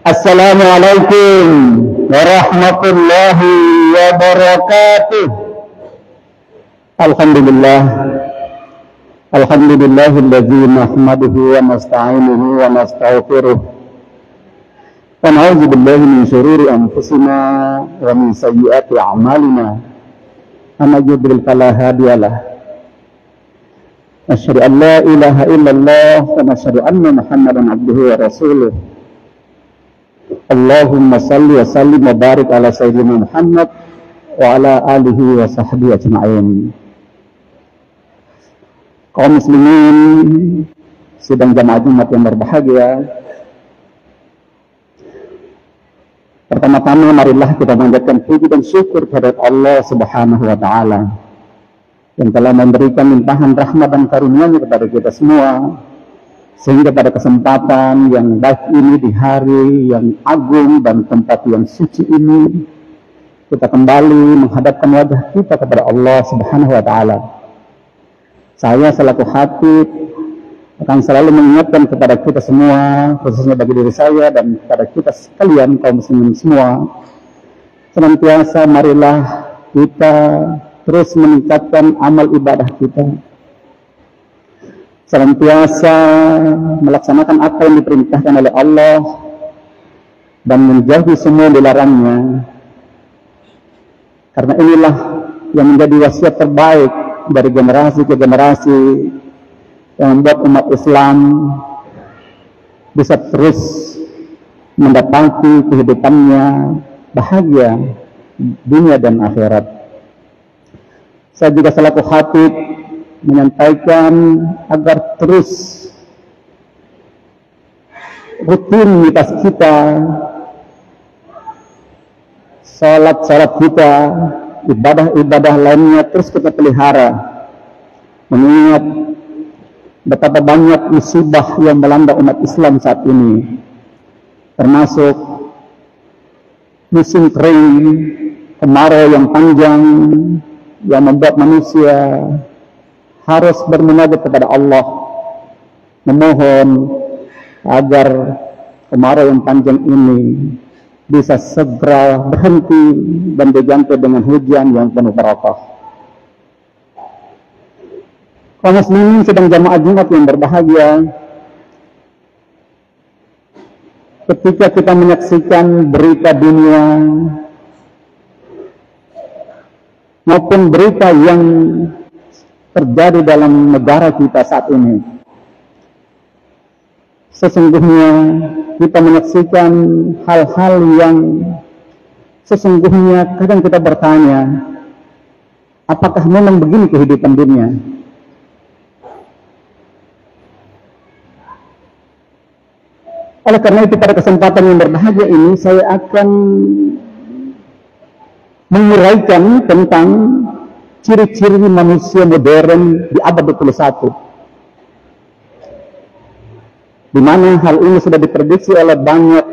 Assalamualaikum warahmatullahi wabarakatuh. Alhamdulillah. Alhamdulillahilladzi nahmaduhu wa nasta'inuhu wa nastaghfiruh. Wa na'udzu billahi min syururi anfusina wa min sayyiati a'malina. May yudlil fala hadiyalah. Asyhadu an la ilaha illallah wa asyhadu anna Muhammadan abduhu wa rasuluh. Allahumma salli wa sallim wa barik ala sayyidina Muhammad wa ala alihi wa sahbihi ajma'in. Kaum muslimin sidang jamaah Jumat yang berbahagia, pertama-tama marilah kita panjatkan puji dan syukur kepada Allah Subhanahu wa taala yang telah memberikan limpahan rahmat dan karunia-Nya kepada kita semua, sehingga pada kesempatan yang baik ini di hari yang agung dan tempat yang suci ini, kita kembali menghadapkan wajah kita kepada Allah Subhanahu wa taala. Saya selaku khatib akan selalu mengingatkan kepada kita semua, khususnya bagi diri saya dan kepada kita sekalian kaum muslimin semua, senantiasa marilah kita terus meningkatkan amal ibadah kita, senantiasa melaksanakan apa yang diperintahkan oleh Allah dan menjauhi semua yang dilarangnya, karena inilah yang menjadi wasiat terbaik dari generasi ke generasi yang membuat umat Islam bisa terus mendapati kehidupannya bahagia dunia dan akhirat. Saya juga selaku khatib menyampaikan agar terus rutinitas kita, salat kita, ibadah-ibadah lainnya terus kita pelihara, mengingat betapa banyak musibah yang melanda umat Islam saat ini, termasuk musim kering, kemarau yang panjang yang membuat manusia harus bermunajat kepada Allah, memohon agar kemarau yang panjang ini bisa segera berhenti dan diganti dengan hujan yang penuh barakah. Kaum muslimin sedang jamaah Jumat yang berbahagia, ketika kita menyaksikan berita dunia maupun berita yang terjadi dalam negara kita saat ini, sesungguhnya kita menyaksikan hal-hal yang sesungguhnya kadang kita bertanya, apakah memang begini kehidupan dunia? Oleh karena itu pada kesempatan yang berbahagia ini saya akan menguraikan tentang ciri-ciri manusia modern di abad 21, di mana hal ini sudah diprediksi oleh banyak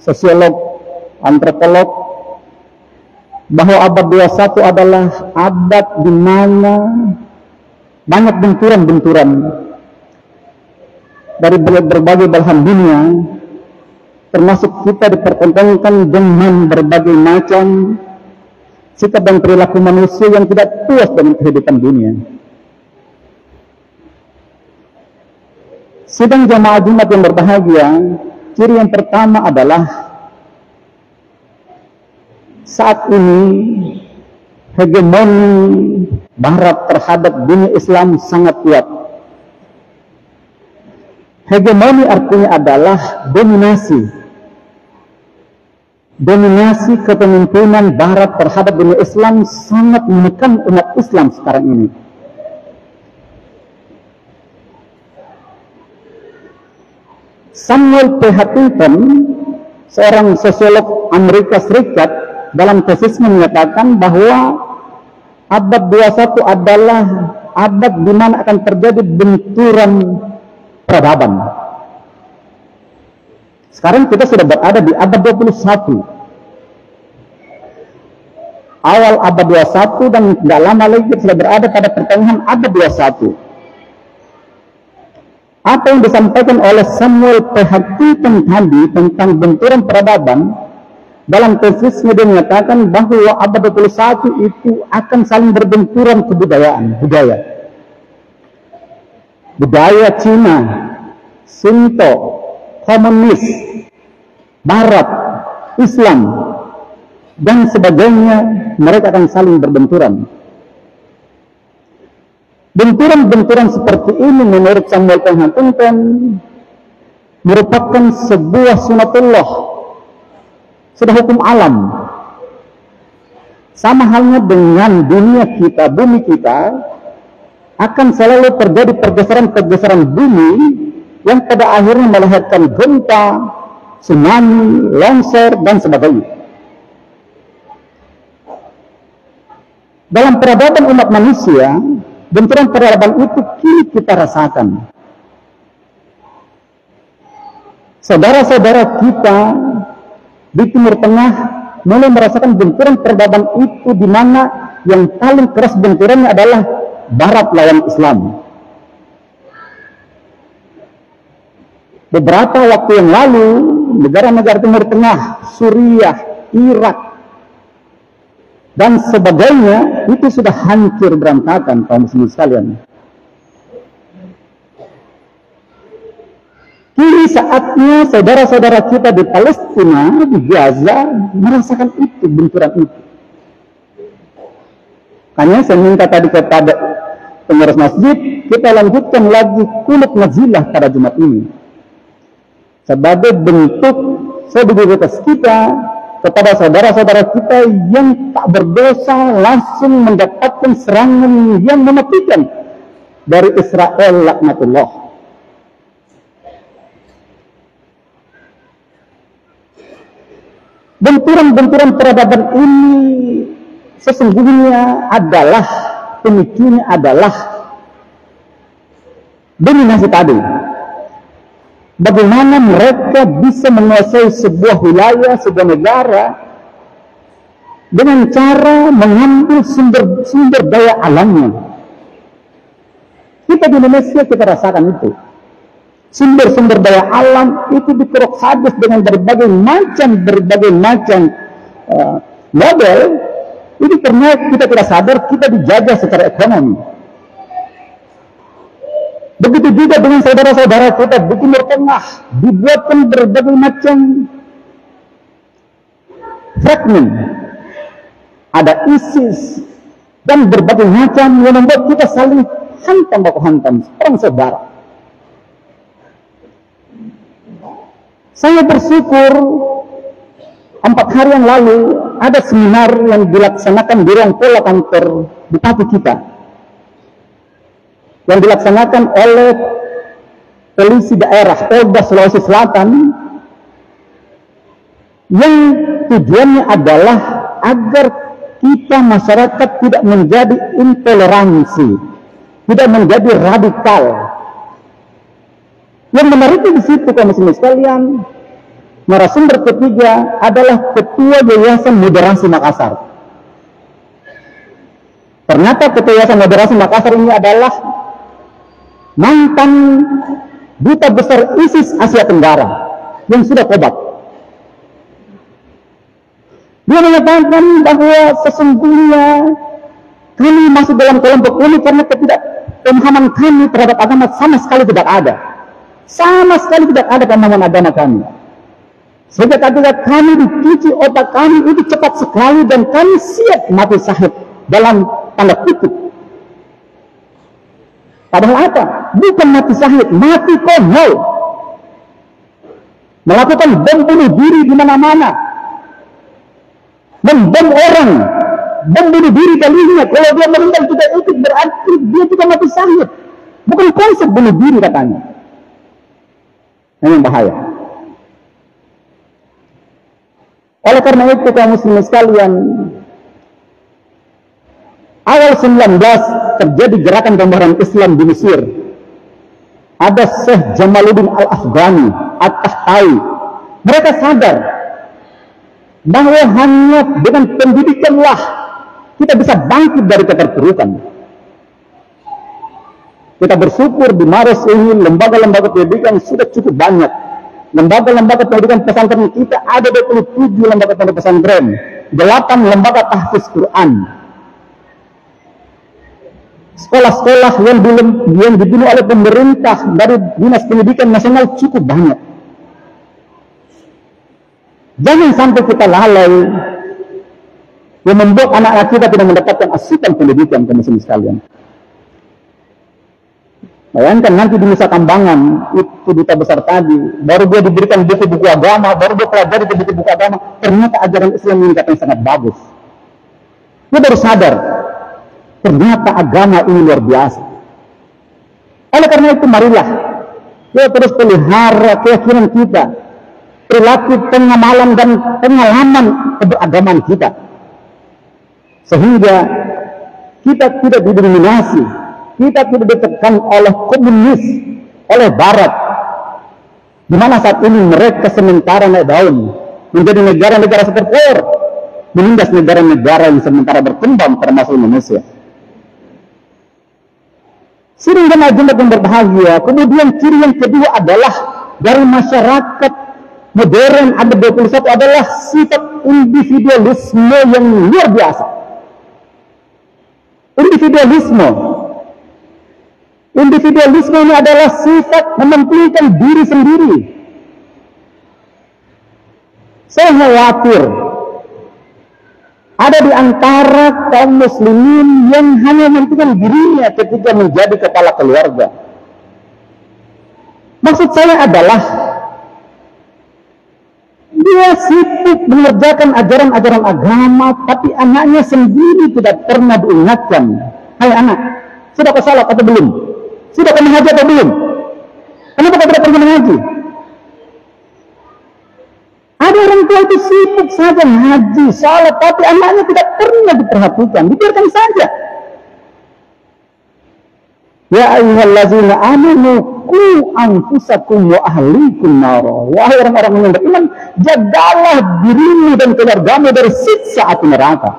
sosiolog, antropolog, bahwa abad 21 adalah abad di mana banyak benturan-benturan dari berbagai belahan dunia, termasuk kita dipertentangkan dengan berbagai macam sikap dan perilaku manusia yang tidak puas dengan kehidupan dunia. Sidang jamaah Jumat yang berbahagia, ciri yang pertama adalah saat ini hegemoni Barat terhadap dunia Islam sangat kuat. Hegemoni artinya adalah dominasi kepemimpinan Barat terhadap dunia Islam sangat menekan umat Islam sekarang ini. Samuel P. Huntington, seorang sosiolog Amerika Serikat, dalam tesisnya menyatakan bahwa abad 21 adalah abad di mana akan terjadi benturan peradaban. Sekarang kita sudah berada di abad 21. Awal abad 21 dan tidak lama lagi kita sudah berada pada pertengahan abad 21. Apa yang disampaikan oleh Samuel P.Huntington tadi tentang benturan peradaban, dalam tesisnya dia menyatakan bahwa abad 21 itu akan saling berbenturan kebudayaan, budaya Cina, Shinto, komunis, Barat, Islam, dan sebagainya, mereka akan saling berbenturan. Benturan-benturan seperti ini menurut Samuel P.Huntington merupakan sebuah sunatullah, sudah hukum alam. Sama halnya dengan dunia kita, bumi kita, akan selalu terjadi pergeseran-pergeseran bumi yang pada akhirnya melahirkan gempa, tsunami, longsor, dan sebagainya. Dalam peradaban umat manusia, benturan peradaban itu kini kita rasakan. Saudara-saudara kita di Timur Tengah mulai merasakan benturan peradaban itu, di mana yang paling keras benturannya adalah Barat lawan Islam. Beberapa waktu yang lalu, negara-negara Timur Tengah, Suriah, Irak, dan sebagainya, itu sudah hancur berantakan, kaum muslimin sekalian. Kini saatnya saudara-saudara kita di Palestina, di Gaza, merasakan itu, benturan itu. Hanya saya minta tadi kepada pengurus masjid, kita lanjutkan lagi kunut nazilah pada Jumat ini, sebagai bentuk solidaritas kita kepada saudara-saudara kita yang tak berdosa langsung mendapatkan serangan yang mematikan dari Israel laknatullah. Benturan-benturan peradaban ini sesungguhnya adalah pemicunya adalah dominasi tadi. Bagaimana mereka bisa menguasai sebuah wilayah, sebuah negara dengan cara mengambil sumber daya alamnya. Kita di Indonesia kita rasakan itu. Sumber-sumber daya alam itu dikerok habis dengan berbagai macam model. Ini karena kita tidak sadar kita dijajah secara ekonomi. Begitu juga dengan saudara-saudara kita di Timur Tengah, dibuatkan berbagai macam fragmen. Ada ISIS dan berbagai macam yang membuat kita saling hantam baku hantam, perang saudara. Saya bersyukur 4 hari yang lalu ada seminar yang dilaksanakan di ruang pola kantor bupati kita, yang dilaksanakan oleh polisi daerah Polda Sulawesi Selatan, yang tujuannya adalah agar kita masyarakat tidak menjadi intoleransi, tidak menjadi radikal. Yang menarik di situ, kaum muslimin sekalian, narasumber ketiga adalah Ketua Yayasan Moderasi Makassar. Ternyata Ketua Yayasan Moderasi Makassar ini adalah mantan duta besar ISIS Asia Tenggara yang sudah tobat. Dia menyatakan bahwa sesungguhnya kami masuk dalam kelompok ini karena ketidakpemahaman kami terhadap agama sama sekali tidak ada. Sama sekali tidak ada pemahaman agama kami. Sehingga ketika kami dicuci otak kami itu cepat sekali dan kami siap mati syahid dalam tanda kutip. Padahal apa? Bukan mati syahid, mati konyol. Melakukan bom bunuh diri di mana-mana. Membom orang, bom bunuh diri kalinya. Kalau dia meninggal tidak ikut berarti dia juga mati syahid. Bukan konsep bunuh diri katanya. Ini yang bahaya. Oleh karena itu kaum muslimin sekalian, awal 19 terjadi gerakan pembaharan Islam di Mesir. Ada Syekh Jamaluddin Al-Afghani, At-Tahtawi. Mereka sadar bahwa hanya dengan pendidikanlah kita bisa bangkit dari keterpurukan. Kita bersyukur di Maros ini lembaga-lembaga pendidikan sudah cukup banyak. Lembaga-lembaga pendidikan pesantren kita ada 27 lembaga pendidikan pesantren, 8 lembaga tahfiz Quran. Sekolah-sekolah yang dibina oleh pemerintah dari Dinas Pendidikan Nasional cukup banyak. Jangan sampai kita lalai yang membuat anak-anak kita tidak mendapatkan asupan pendidikan, teman-teman sekalian. Bayangkan nanti di Nusa Kambangan, itu duta besar tadi, baru dia diberikan buku-buku agama, baru dia pelajari buku-buku agama, ternyata ajaran Islam meningkatkan sangat bagus. Dia baru sadar, ternyata agama ini luar biasa. Oleh karena itu, marilah kita terus pelihara keyakinan kita, perilaku pengamalan dan pengalaman keberagaman kita, sehingga kita tidak didominasi, kita tidak ditekan oleh komunis, oleh Barat, di mana saat ini mereka sementara naik daun, menjadi negara-negara superpower, menindas negara-negara yang sementara berkembang, termasuk Indonesia. Sering dan agenda yang berbahagia. Kemudian ciri yang kedua adalah dari masyarakat modern abad 21 adalah sifat individualisme yang luar biasa. Individualisme ini adalah sifat mementingkan diri sendiri. Saya khawatir ada di antara kaum muslimin yang hanya mementingkan dirinya ketika menjadi kepala keluarga. Maksud saya adalah dia sibuk mengerjakan ajaran-ajaran agama, tapi anaknya sendiri tidak pernah diingatkan. Hai anak, sudah kau salat atau belum? Sudah kau mengaji atau belum? Kenapa kau tidak pergi mengaji? Ada orang tua itu sibuk saja ngaji, salat, tapi anaknya tidak pernah diperhatikan, dibiarkan saja. Ya ayyuhallazina amanu qu anfusakum wa ahlikum nara. Wahai orang-orang yang beriman, jagalah dirimu dan keluargamu dari siksa api neraka.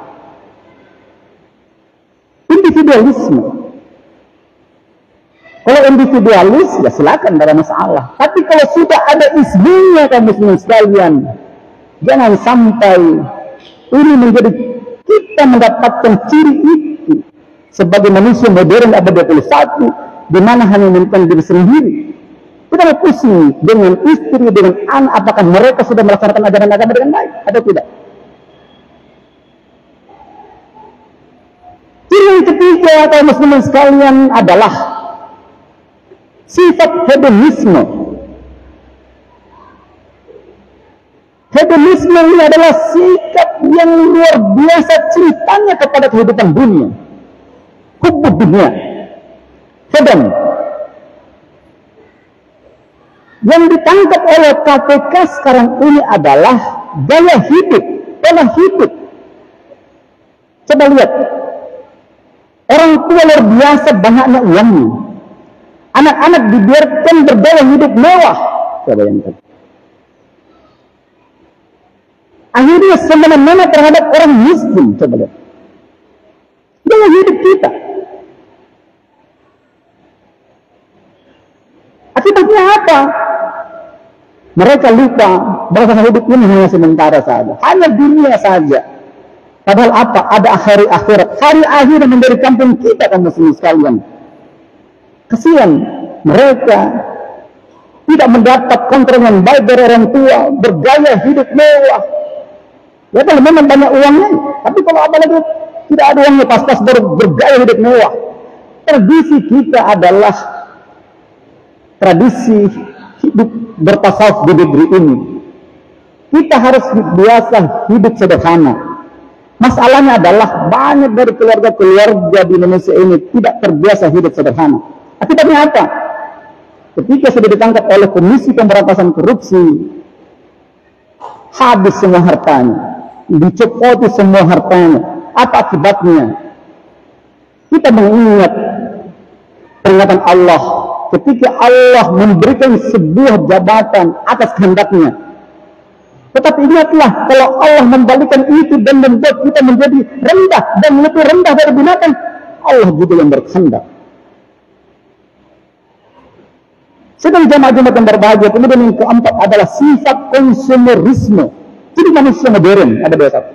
Individualisme. Kalau individualis, ya silakan, tidak ada masalah. Tapi kalau sudah ada isminya kaum muslimin sekalian, jangan sampai ini menjadi kita mendapatkan ciri itu sebagai manusia modern abad 21, di mana hanya mementingkan diri sendiri. Kita pusing dengan istri, dengan anak, apakah mereka sudah melaksanakan ajaran agama dengan baik atau tidak. Ciri yang ketiga kaum muslimin sekalian adalah sifat hedonisme. Hedonisme ini adalah sikap yang luar biasa cintanya kepada kehidupan dunia. Hubbud dunia. Hedon. Yang ditangkap oleh KPK sekarang ini adalah gaya hidup, pola hidup. Coba lihat. Orang tua luar biasa banyaknya uangnya. Anak-anak dibiarkan bergaya hidup mewah. Coba bayangkan. Akhirnya semena-mena terhadap orang miskin. Coba lihat. Gaya hidup kita. Akibatnya apa? Mereka lupa bahwa hidup ini hanya sementara saja. Hanya dunia saja. Padahal apa? Ada hari akhirat. Hari akhir menjadi kampung kita, kaum muslimin sekalian. Kasihan mereka tidak mendapat kontrol yang baik dari orang tua, bergaya hidup mewah. Ya kalau memang banyak uangnya, tapi kalau apalagi tidak ada uangnya, pas-pas bergaya hidup mewah. Tradisi kita adalah tradisi hidup bertasawuf di negeri ini. Kita harus biasa hidup sederhana. Masalahnya adalah banyak dari keluarga-keluarga di Indonesia ini tidak terbiasa hidup sederhana. Akibatnya apa? Ketika sudah ditangkap oleh Komisi Pemberantasan Korupsi, habis semua hartanya, dicopoti semua hartanya. Apa akibatnya? Kita mengingat peringatan Allah ketika Allah memberikan sebuah jabatan atas kehendaknya. Tetapi ingatlah, kalau Allah membalikkan itu dan membuat kita menjadi rendah dan lebih rendah dari binatang, Allah juga yang berkehendak. Sedang jamaah-jamaah yang berbahagia. Kemudian yang keempat adalah sifat konsumerisme. Jadi manusia modern ada dua satu.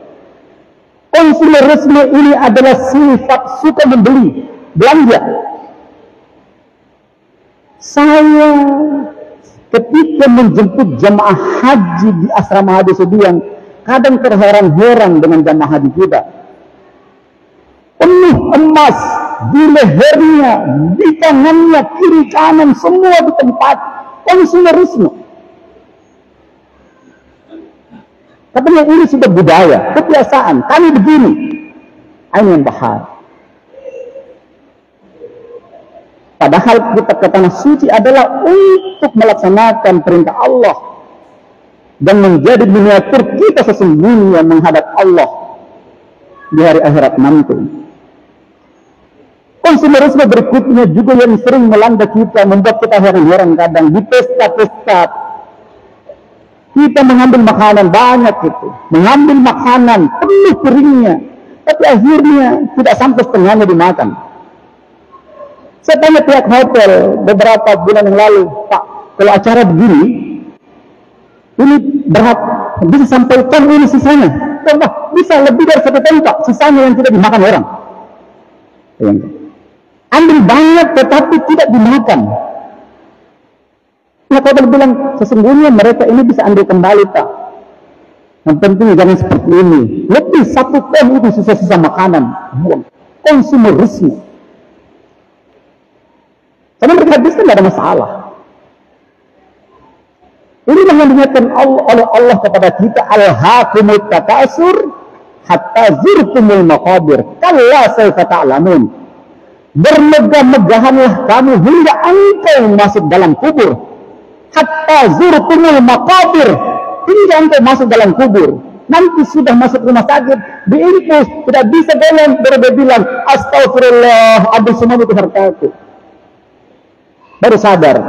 Konsumerisme ini adalah sifat suka membeli, belanja. Saya ketika menjemput jamaah haji di asrama Haji Sudiang, kadang terheran-heran dengan jamaah haji kita. Penuh emas di lehernya, di tangannya, kiri kanan, semua di tempat. Konsumerisme. Katanya ini sudah budaya, kebiasaan. Kami begini. Ini yang bahaya. Padahal kita ke tanah suci adalah untuk melaksanakan perintah Allah dan menjadi miniatur kita sesungguhnya menghadap Allah di hari akhirat nanti. Konsumerisme berikutnya juga yang sering melanda kita, membuat kita heran-heran kadang di pesta-pesta. Kita mengambil makanan banyak itu, mengambil makanan penuh piringnya, tapi akhirnya tidak sampai setengahnya dimakan. Saya tanya pihak hotel beberapa bulan yang lalu, Pak, kalau acara begini, ini berapa? Bisa sampai ton ini sisanya? Coba, bisa lebih dari 1 ton, Pak, sisanya yang tidak dimakan orang. Ambil banyak tetapi tidak dimakan. Pihak hotel bilang, sesungguhnya mereka ini bisa ambil kembali, Pak. Yang penting jangan seperti ini. Lebih 1 ton itu sisa-sisa makanan. Buang. Konsumerisme. Karena mereka habiskan tidak ada masalah. Ini yang diingatkan oleh Allah kepada kita, alhaakumut takasur hatta zurtumul maqabir kalla sawfa ta'lamun. Bermegah-megahanlah kamu hingga engkau masuk dalam kubur. Hatta zurtumul maqabir, hingga engkau masuk dalam kubur. Nanti sudah masuk rumah sakit, diinfus, tidak bisa jalan, berbilang astagfirullah, habis semua itu hartaku. Baru sadar,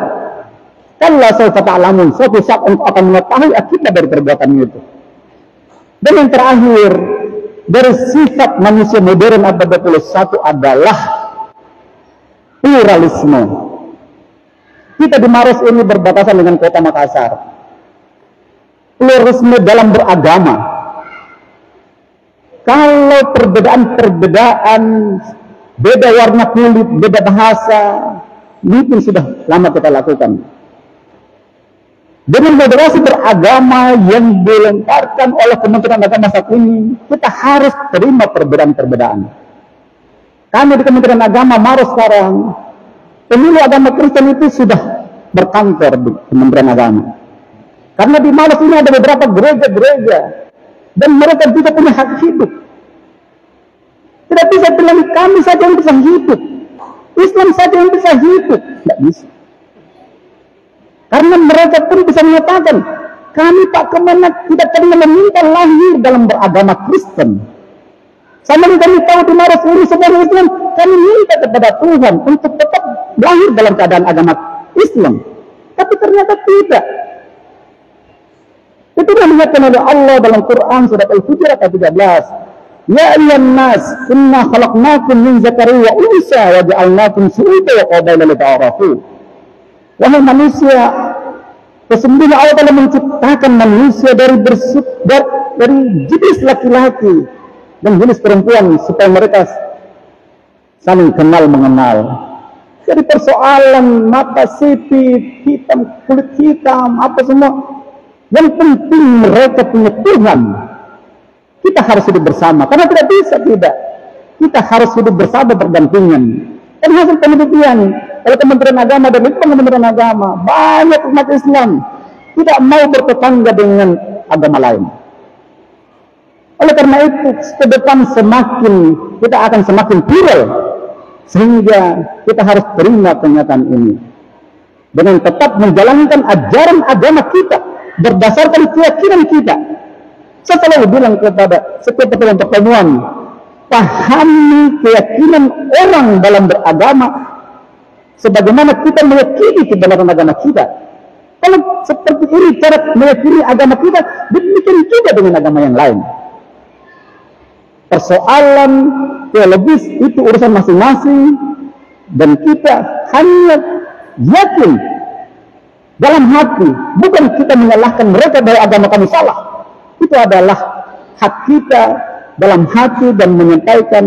kalla sawfa ta'lamun, suatu saat engkau akan mengetahui akibat dari perbuatanmu itu. Dan yang terakhir dari sifat manusia modern abad 21 adalah pluralisme. Kita di Maros ini berbatasan dengan kota Makassar. Pluralisme dalam beragama. Kalau perbedaan-perbedaan, beda warna kulit, beda bahasa, itu sudah lama kita lakukan. Dengan moderasi beragama yang dilemparkan oleh Kementerian Agama saat ini, kita harus terima perbedaan-perbedaan. Kami di Kementerian Agama Maros sekarang, pemilu agama Kristen itu sudah berkantor di Kementerian Agama. Karena di Maros ini ada beberapa gereja-gereja, dan mereka juga punya hak hidup. Tidak bisa bilang kami saja yang bisa hidup, Islam saja yang bisa hidup. Tidak bisa. Karena mereka pun bisa menyatakan, kami Pak Kemenak tidak pernah meminta lahir dalam beragama Kristen. Sama yang kami tahu di Maros ini sebagai Islam, kami minta kepada Tuhan untuk tetap lahir dalam keadaan agama Islam. Tapi ternyata tidak. Itu yang dikatakan oleh Allah dalam Quran surat Al-Hujurat ayat 13. Ya ayyuhan nas, inna khalaqnakum min dzakarin wa unsa wa ja'alnakum syu'uban wa qabaila lita'arafu. Wahai manusia, sesungguhnya Allah telah menciptakan manusia dari jenis laki-laki dan jenis perempuan supaya mereka saling kenal mengenal. Jadi persoalan mata sipit, hitam, kulit hitam, apa semua, yang penting mereka punya Tuhan. Kita harus hidup bersama, karena tidak bisa tidak. Kita harus hidup bersama berdampingan. Dan hasil penelitian oleh Kementerian Agama dan itu Kementerian Agama, banyak umat Islam tidak mau bertetangga dengan agama lain. Oleh karena itu, ke depan kita akan semakin plural, sehingga kita harus terima kenyataan ini dengan tetap menjalankan ajaran agama kita berdasarkan keyakinan kita. Saya selalu bilang kepada setiap pertemuan, pahami keyakinan orang dalam beragama sebagaimana kita meyakini kebenaran agama kita. Kalau seperti ini cara meyakini agama kita, demikian juga dengan agama yang lain. Persoalan teologis itu urusan masing-masing, dan kita hanya yakin dalam hati, bukan kita menyalahkan mereka bahwa agama kami salah. Itu adalah hak kita dalam hati dan menyampaikan,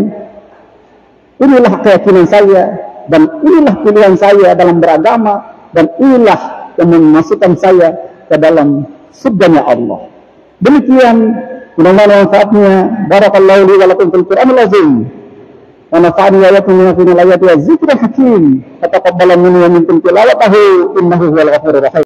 inilah keyakinan saya dan inilah pilihan saya dalam beragama dan inilah yang memasukkan saya ke dalam surganya Allah. Demikian, mudah-mudahan manfaatnya. Barakallahu li wa lakum fil Qur'anil azim. Wa nafa'ani wa iyyakum bima fihi min al-ayati wa dzikril hakim. Taqabbal minni wa minkum tilawatahu innahu huwal ghafurur rahim.